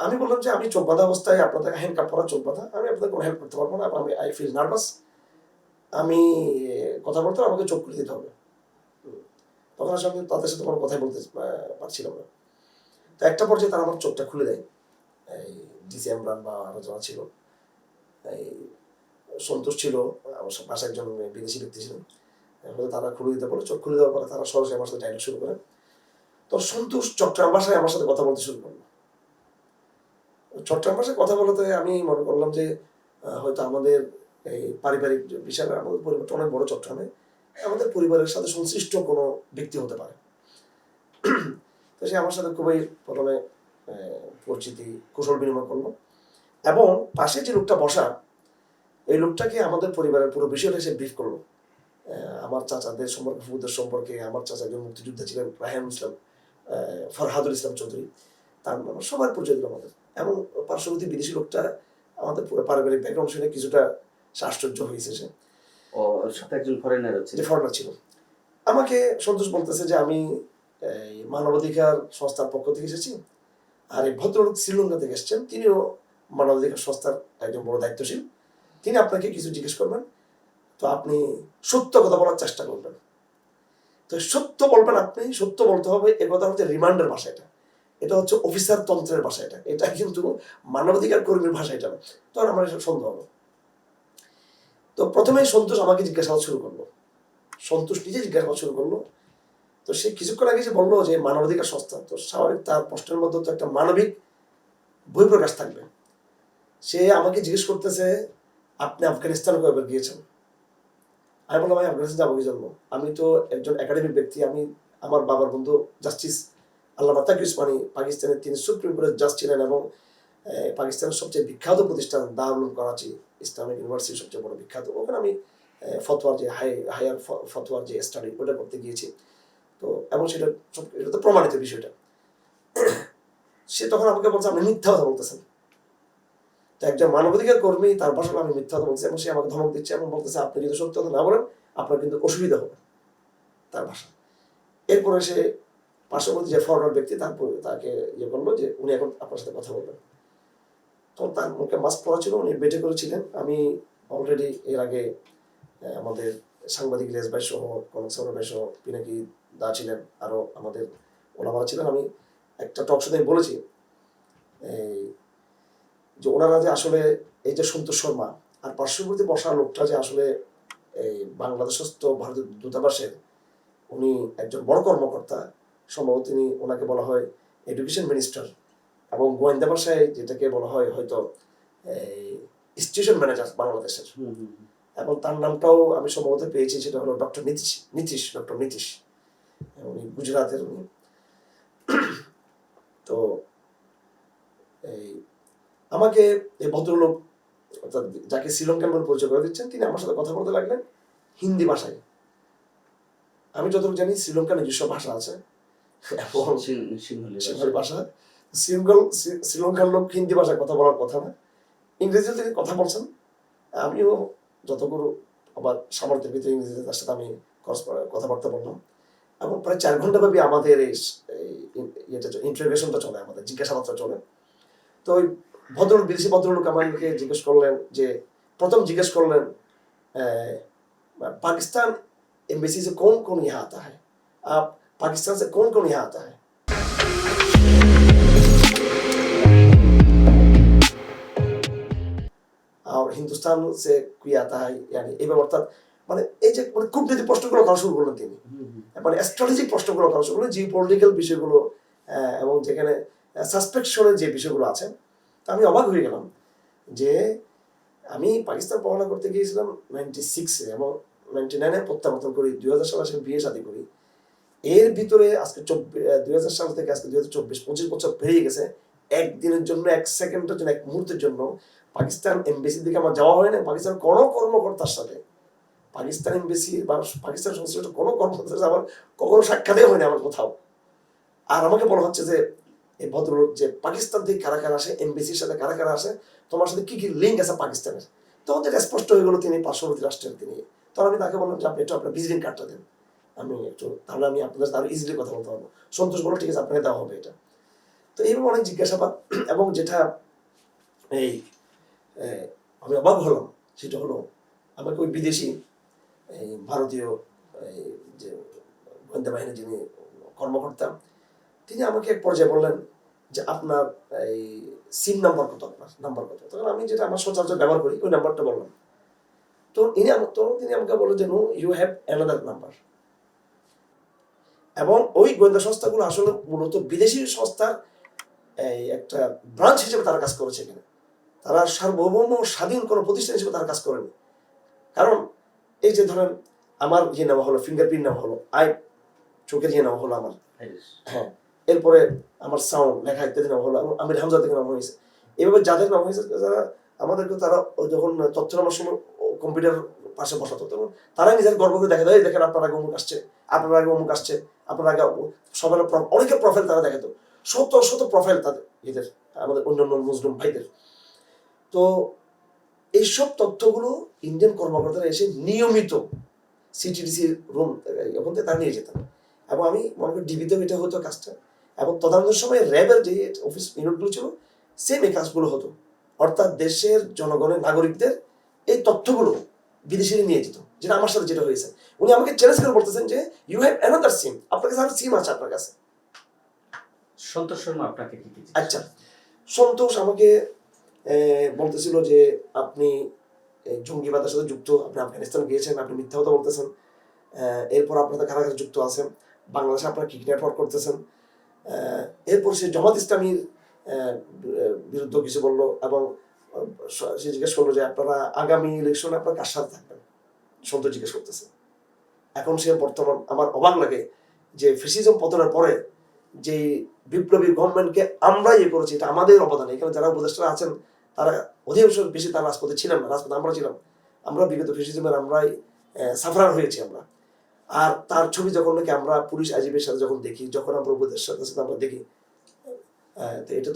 আমি বললাম যে আমি চোখ বাঁধা অবস্থায় আপনাদের হ্যান্ডকাপ পরা চোখ বাঁধা, আমি আপনাদের কোনো হেল্প করতে পারবো না, আমি আই ফিল নার্ভাস, আমি কথা বলতে আমাকে চোখ খুলে দিতে হবে। তখন আসলে আমি তাদের সাথে কোনো কথাই বলতে পারছিলাম না। তো একটা পর্যায়ে তারা আমার চোখটা খুলে দেয়, এই ডিসি ইমরান বা আরো যারা ছিল, এই সন্তোষ ছিল, আমার পাশে একজন বিদেশি ব্যক্তি ছিলেন, তারা খুলে দিতে বলে। চোখ খুলে দেওয়ার পরে তারা সরাসরি আমার সাথে ডায়লগ শুরু করে। তো সন্তোষ চট্টগ্রাম ভাষায় আমার সাথে কথা বলতে শুরু করলো। চট্টগ্রাম ভাষায় কথা বলতে আমি মনে করলাম যে হয়তো আমাদের এই পারিবারিক বিষয়, আমাদের পরিবারটা অনেক বড় চট্টগ্রামে, আমাদের পরিবারের সাথে সংশ্লিষ্ট কোনো ব্যক্তি হতে পারে। তো সে আমার সাথে খুবই প্রথমে পরিচিতি কুশল বিনিময় করলো, এবং পাশে যে লোকটা বসা, এই লোকটাকে আমাদের পরিবারের পুরো বিষয়টা সে ব্রিফ করলো। আমার চাচাদের সম্পর্কে, ফুফুদের সম্পর্কে, আমার চাচা একজন মুক্তিযোদ্ধা ছিলেন রায়হান ইসলাম, ফরহাদুল ইসলাম চৌধুরী, তার নাম, সবার পরিচয় দিল আমাদের। এবং পার্শ্ববর্তী বিদেশি লোকটা আমাদের পুরো পারিবারিক ব্যাকগ্রাউন্ড শুনে কিছুটা আশ্চর্য হয়েছে সে। ও সাথে একজন ফরেনার যে ফরেনার ছিল। আমাকে সন্তোষ বলতেছে যে আমি এই মানবাধিকার সংস্থার পক্ষ থেকে এসেছি, আর এই ভদ্রলোক শ্রীলঙ্কা থেকে এসেছেন, তিনিও মানবাধিকার সংস্থার একজন বড় দায়িত্বশীল, তিনি আপনাকে কিছু জিজ্ঞেস করবেন, তো আপনি সত্য কথা বলার চেষ্টা করবেন। তো সত্য বলবেন, আপনি সত্য বলতে হবে। এ কথা হচ্ছে রিমান্ডের ভাষা, এটা হচ্ছে অফিসার তন্ত্রের ভাষা, এটা কিন্তু মানবাধিকার কর্মীর ভাষা এটা না। তখন আমার এসব সন্দেহ হলো। তো প্রথমেই সন্তোষ আমাকে জিজ্ঞাসাবাদ শুরু করলো, সন্তোষ নিজে জিজ্ঞাসাবাদ শুরু করলো। তো সে কিছুক্ষণ আগে যে বললো যে মানবাধিকার সংস্থা, তো স্বাভাবিক তার প্রশ্নের মধ্যে তো একটা মানবিক বহিঃপ্রকাশ থাকবে। সে আমাকে জিজ্ঞেস করতেছে, আপনি আফগানিস্তানে কয়েকবার গিয়েছেন? আমি বললাম, আমি আফগানিস্তান যাবো কি জন্য? আমি তো একজন একাডেমিক ব্যক্তি, আমি, আমার বাবার বন্ধু জাস্টিস আল্লামা তাকি উসমানী, পাকিস্তানের তিনি সুপ্রিম কোর্টের জাজ ছিলেন, এবং পাকিস্তানের সবচেয়ে বিখ্যাত প্রতিষ্ঠান দারুল উলুম করাচি ইসলামিক ইউনিভার্সিটি সবচেয়ে বড় বিখ্যাত, ওখানে আমি ফতোয়ার যে হায়ার ফতোয়ার যে স্টাডি ওটা করতে গিয়েছি। তো এবং সেটা এটা তো প্রমাণিত বিষয়টা। সে তখন আমাকে বলছে, আপনি মিথ্যা কথা বলতেছেন। তো একজন মানবাধিকার কর্মী, তার ভাষা আমি মিথ্যা কথা বলছি, এবং সে আমাকে ধমক দিচ্ছে এবং বলতেছে, আপনি যদি সত্য কথা না বলেন আপনার কিন্তু অসুবিধা হবে, তার ভাষা। এরপরে সে পার্শ্ববর্তী যে ফরওয়ার্ড ব্যক্তি, তাকে ইয়ে করলো যে উনি এখন আপনার সাথে কথা বলবেন। তো তার মুখে মাস্ক পরা ছিল, উনি বেটে করেছিলেন। আমি অলরেডি এর আগে আমাদের সাংবাদিক লেস ভাই সহ, কনক সৌর ভাই সহ, পিনাকি দা ছিলেন, আরো আমাদের ওলামারা ছিলেন। আমি একটা টক শোতে বলেছি এই যে ওনারা যে আসলে এই যে সন্তোষ শর্মা আর পার্শ্ববর্তী বসা লোকটা যে আসলে এই বাংলাদেশস্থ ভারতীয় দূতাবাসের উনি একজন বড় কর্মকর্তা, সম্ভবত তিনি, ওনাকে বলা হয় এডুকেশন মিনিস্টার, এবং গোয়েন্দা ভাষায় যেটাকে বলা হয় হয়তো স্টেশন ম্যানেজার বাংলাদেশের। এবং তার নামটাও আমি সম্ভবত পেয়েছি, সেটা হলো ডক্টর নীতিশ, ডক্টর নীতিশ, উনি গুজরাটের উনি। তো এই আমাকে এই ভদ্রলোক, অর্থাৎ যাকে শ্রীলঙ্কান বলে পরিচয় করে দিচ্ছেন, তিনি আমার সাথে কথা বলতে লাগলেন হিন্দি ভাষায়। আমি যতটুকু জানি শ্রীলঙ্কার নিজস্ব ভাষা আছে, এবং সিংহলী ভাষা। শ্রীলঙ্কার লোক হিন্দি ভাষায় কথা বলার কথা না, ইংরেজিতে তিনি কথা বলছেন। আমিও যতগুলো আমার সামর্থ্যের ভিতরে ইংরেজিতে তার সাথে আমি কথাবার্তা বললাম, এবং প্রায় 4 ঘন্টা ব্যাপী আমাদের এই ইন্টারভিউশনটা চলে, আমাদের জিজ্ঞাসাবাদটা চলে। তো ওই ভদ্রলোক, বিদেশি ভদ্রলোক আমাকে জিজ্ঞেস করলেন যে, প্রথম জিজ্ঞেস করলেন पाकिस्तान एम्बेसी से कौन कौन यहाँ आता है, आप पाकिस्तान से कौन कौन यहाँ आता है? और हिंदुस्तान से कोई आता है, यानी এবার অর্থাৎ মানে এই যে মানে কূটনৈতিক প্রশ্নগুলো করা শুরু করলেন তিনি, মানে স্ট্র্যাটেজিক প্রশ্নগুলো করা শুরু করলেন, জিও পলিটিক্যাল বিষয়গুলো, এবং যেখানে সাসপেকশনের যে বিষয়গুলো আছে। তা আমি অবাক হয়ে গেলাম যে আমি পাকিস্তান পড়াশোনা করতে গিয়েছিলাম 96-এ, এবং 99-এ প্রত্যাবর্তন করি, 2000 সালে আসলে বিয়ে শাদী করি। এর ভিতরে আজকে 2000 সাল থেকে আজকে 2024, 25 বছর পেরিয়ে গেছে। একদিনের জন্য, এক সেকেন্ডের জন্য, এক মুহূর্তের জন্য পাকিস্তান এমবেসির দিকে আমার যাওয়া হয় না। পাকিস্তান কোনো কর্মকর্তার সাথে, পাকিস্তান এমবেসি বা পাকিস্তান সংশ্লিষ্ট কোনো কর্মকর্তার সাথে আমার কখনো সাক্ষাৎই হয়নি আমার কোথাও। আর আমাকে বলা হচ্ছে যে এই ভদ্রলোক যে পাকিস্তান থেকে কারা কারা আসে, এমবেসির সাথে কারা কারা আসে, তোমার সাথে কি কি লিঙ্ক আছে পাকিস্তানের। তখন যেটা স্পষ্ট হয়ে গেলো তিনি পার্শ্ববর্তী রাষ্ট্রের তিনি। তখন আমি তাকে বললাম যে আপনি একটু আপনার ভিজিটিং কার্ডটা দেন, আমি একটু, তাহলে আমি আপনাদের সাথে আরো ইজিলি কথা বলতে পারবো। সন্তোষ বলো, ঠিক আছে, আপনাকে দেওয়া হবে এটা। তো এইভাবে অনেক জিজ্ঞাসাবাদ এবং যেটা এই আমি অবাক হলাম সেটা হলো আমাকে ওই বিদেশি এই ভারতীয় এই যে গোয়েন্দা বাহিনীর যিনি কর্মকর্তা তিনি আমাকে এক পর্যায়ে বললেন যে আপনার এই সিম নাম্বার কত, আপনার নাম্বার কত। তখন আমি যেটা আমার সচরাচর ব্যবহার করি ওই নাম্বারটা বললাম। তো তিনি আমাকে বললেন যে no, you have another number. এবং ওই গোয়েন্দা সংস্থাগুলো আসলে মূলত বিদেশি সংস্থার এই একটা ব্রাঞ্চ হিসেবে তারা কাজ করেছে এখানে। তারা সার্বভৌম স্বাধীন কোনো প্রতিষ্ঠান হিসেবে তারা কাজ করেনি। কারণ এই যে ধরেন আমার ইয়ে নেওয়া হলো, ফিঙ্গারপ্রিন্ট নেওয়া হলো, চোখের ইয়ে নেওয়া হলো আমার, হ্যাঁ, এরপরে আমার সাউন্ড লেখা ইত্যাদি নেওয়া হলো, এবং আমির হামজা থেকে নেওয়া হয়েছে। এভাবে যাদের নেওয়া হয়েছে যারা আমাদেরকে তারা যখন তথ্য নেওয়ার সময় কম্পিউটার পাশে বসাতো তখন তারাই নিজের গর্ব করে দেখা দেয়, দেখেন আপনার আগে অমুক আসছে, আপনার আগে অমুক আসছে, আপনার আগে সবার অনেকের প্রোফাইল তারা দেখাতো, শত শত প্রোফাইল তাদের এদের আমাদের অন্যান্য মুসলিম ভাইদের। তো এইসব তথ্যগুলো ইন্ডিয়ান কর্মকর্তারা এসে নিয়মিত সিটিডিসি রুম ওখান থেকে তারা নিয়ে যেতেন। এবং আমি মনে করি ডিবিতেও এটা হতো কাজটা, এবং তদারকির সময় র্যাবের যে অফিস ইউনিটগুলো ছিল সেম এই কাজগুলো হতো। অর্থাৎ দেশের জনগণের নাগরিকদের এই তথ্যগুলো বিদেশিরা নিয়ে যেত, যেটা আমার সাথে যেটা হয়েছে। উনি আমাকে চ্যালেঞ্জ করে বলতেছেন যে ইউ হ্যাভ অ্যানাদার সিম, আপনার কাছে আর সিম আছে আপনার কাছে। সন্তোষ শর্মা আপনাকে কি কি আচ্ছা, সন্তোষ আমাকে বলতেছিল যে আপনি জঙ্গিবাদের সাথে যুক্ত, আপনি আফগানিস্তান গিয়েছেন, আপনি মিথ্যা কথা বলতেছেন, এরপর আপনাদের কারাগারে যুক্ত আছেন, বাংলাদেশে আপনার কি নেটওয়ার্ক করতেছেন। এরপর সে জামাত ইসলামীর বিরুদ্ধে কিছু বললো, এবং সে জিজ্ঞেস করলো যে আপনারা আগামী ইলেকশনে আপনার কার সাথে থাকবেন, সন্তোষ জিজ্ঞেস করতেছে। এখন সে বর্তমান আমার অবাক লাগে যে ফ্যাসিজম পতনের পরে যে বিপ্লবী গভর্নমেন্টকে আমরা ইয়ে করেছি, এটা আমাদের অবদান। এখানে যারা উপদেষ্টারা আছেন তারা অধিকাংশ বেশি তারা রাজপথে ছিলেন না, রাজপথে আমরা ছিলাম, আমরা বিগত ফ্যাসিজমের আমরাই সাফারার হয়েছি আমরা। আর তার ছবি যখন নাকি আমরা পুলিশ আইজিবির সাথে যখন দেখি, যখন আমরা উপদেষ্টার সাথে আমরা দেখি,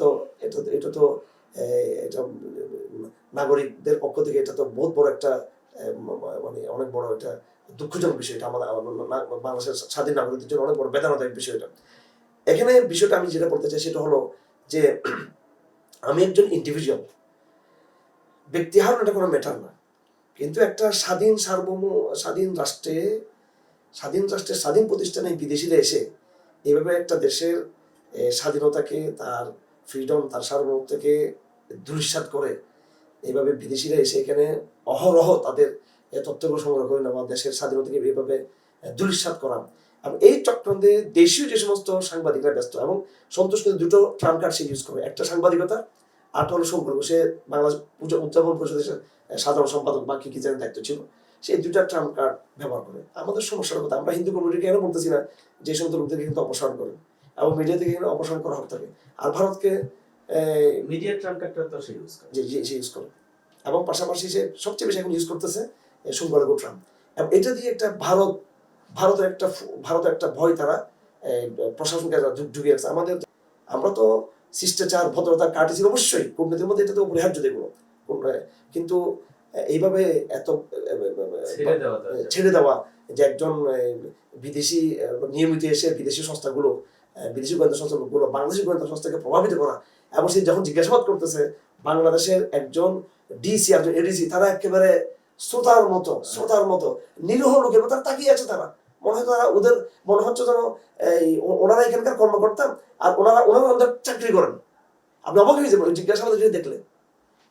তো এটা তো এটা নাগরিকদের পক্ষ থেকে এটা তো বহুত বড় একটা মানে অনেক বড় একটা দুঃখজনক বিষয়। এটা আমাদের বাংলাদেশের স্বাধীন নাগরিকদের জন্য অনেক বড় বেদনাদায়ক বিষয় এটা। এখানে বিষয়টা আমি যেটা বলতে চাই সেটা হলো যে আমি একজন ইন্ডিভিজুয়াল ব্যক্তি, হার এটা কোনো ম্যাটার না, কিন্তু একটা স্বাধীন সার্বভৌম স্বাধীন রাষ্ট্রের স্বাধীন প্রতিষ্ঠানে বিদেশিরা এসে এইভাবে একটা দেশের স্বাধীনতাকে, তার ফ্রিডম, তার সার্বভৌমত্বকে ধূলিসাৎ করে এইভাবে বিদেশিরা এসে এখানে অহরহ তাদের তথ্যগুলো সংগ্রহ করে নেওয়া, দেশের স্বাধীনতাকে এইভাবে ধূলিসাৎ করা। এবং এই চক্রান্তে দেশীয় যে সমস্ত সাংবাদিকরা ব্যস্ত, এবং সন্তোষ কিন্তু দুটো ট্রাম্প কার্ড সে ইউজ করে, একটা সাংবাদিকতা, আর হলো সম্পর্ক। সে বাংলাদেশ উদযাপন পরিষদের সাধারণ সম্পাদক বা কি জানার দায়িত্ব ছিল, সেই দুইটা ট্রাম্প কার্ড ব্যবহার করে। আমাদের সমস্যার কথা আমরা হিন্দু কমিউনিটি কেন বলতেছি না যে সমস্ত লোকদেরকে কিন্তু অপসারণ করে, এবং মিডিয়া থেকে কিন্তু অপসারণ করা হতে থাকে, আর ভারতকে মিডিয়া ট্রাম্প কার্ডটা তো সে ইউজ করে, সে ইউজ করে। এবং পাশাপাশি সে সবচেয়ে বেশি এখন ইউজ করতেছে সংখ্যালঘু ট্রাম্প। এবং এটা দিয়ে একটা ভারতের একটা ভয় তারা প্রশাসনকে ঢুকিয়ে রাখছে। আমরা তো শিষ্টাচার, ভদ্রতা, কার্টিসি অবশ্যই কূটনীতির মধ্যে এটা তো অপরিহার্য দেখবো, কিন্তু এইভাবে এত ছেড়ে দেওয়া যে একজন বিদেশি নিয়মিত এসে বিদেশি সংস্থাগুলো, বিদেশি গোয়েন্দা সংস্থাগুলো বাংলাদেশি গোয়েন্দা সংস্থাকে প্রভাবিত করা, এবং সে যখন জিজ্ঞাসাবাদ করতেছে বাংলাদেশের একজন ডিসি আর এডিসি, তারা একেবারে শ্রোতার মতো নিরীহ লোকের মতো তাকিয়ে আছে। তারা মনে হয় তারা ওদের মনে হচ্ছে যেন ওনারা এখানকার কর্মকর্তা, আর ওনারা ওদের চাকরি করেন। আপনি অবাক হয়ে যাবেন জিজ্ঞাসাবাদ দেখলে,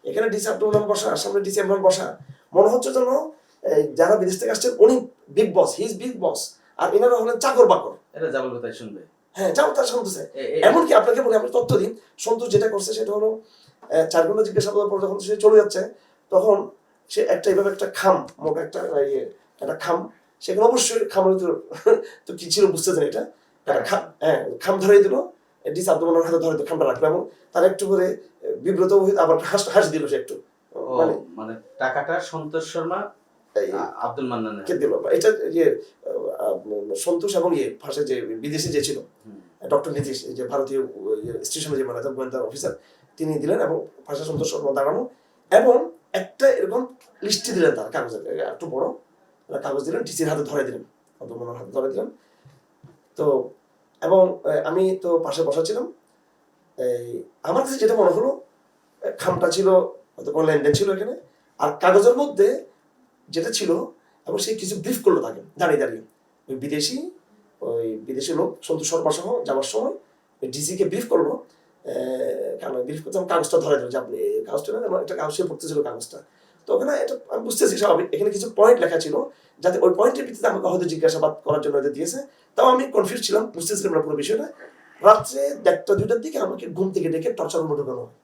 এখানে ডিসি আব্দুল বসা, সামনে ডিসি ইমরান বসা, মনে হচ্ছে যেন যারা বিদেশ থেকে আসছেন উনি big boss, he is big boss, আর এনারা হলেন চাকর বাকর। এটা যাবল কথাই শুনবে, হ্যাঁ যাও তার শুনতেছে। এমনকি আপনাকে বলে আমি তথ্য দিন, সন্তোষ যেটা করছে সেটা হলো 4 ঘন্টা জিজ্ঞাসাবাদের পর যখন সে চলে যাচ্ছে, তখন সে এইভাবে একটা খাম, মোটা একটা খাম, সেখানে অবশ্যই খামের তো কি ছিল বুঝতেছেন, এটা খাম ধরে দিল, ডিস আব্দুল হাতে ধরে খামটা রাখলো, এবং তার একটু করে বিব্রত হয়ে আবার হাসি দিল সে একটু, মানে টাকাটা সন্তোষ শর্মা আব্দুল মান্নানের কে দিল। এটা সন্তোষ এবং ভাষায় যে বিদেশি যে ছিল ডক্টর নীতিশ, যে ভারতীয় স্টেশনে যে ম্যানেজার গোয়েন্দা অফিসার, তিনি দিলেন, এবং ভাষা সন্তোষ শর্মা দাঁড়ানো, এবং একটা এরকম লিস্টি দিলেন তার কাগজের একটু বড় কাগজ দিলেন, ডিসির হাতে ধরে দিলেন, আব্দুল মান্নানের হাতে ধরে দিলেন। তো এবং আমি তো পাশে বসা ছিলাম, এই আমার কাছে যেটা মনে হলো, খামটা ছিল, হয়তো কোনো লেনদেন ছিল এখানে, আর কাগজের মধ্যে যেটা ছিল, এবং সে কিছু ব্রিফ করলো তাকে দাঁড়িয়ে দাঁড়িয়ে, ওই বিদেশি লোক সন্তোষ শর্মা সহ যাওয়ার সময় ওই ডিসিকে ব্রিফ করলো। কারণ ব্রিফ করতে আমার কাগজটা ধরে দিল যে আপনি এই কাগজটা না, আমার একটা কাগজ পড়তেছিল কাগজটা। তো ওখানে এটা আমি বুঝতেছি স্বাভাবিক, এখানে কিছু পয়েন্ট লেখা ছিল, যাতে ওই পয়েন্টের ভিত্তিতে আমাকে হয়তো জিজ্ঞাসাবাদ করার জন্য হয়তো দিয়েছে। তাও আমি কনফিউজ ছিলাম, বুঝতেছিলাম না পুরো বিষয়টা। রাত্রে 1টা 2টার দিকে আমাকে ঘুম থেকে ডেকে টর্চার রুমে ঢোকানো হয়।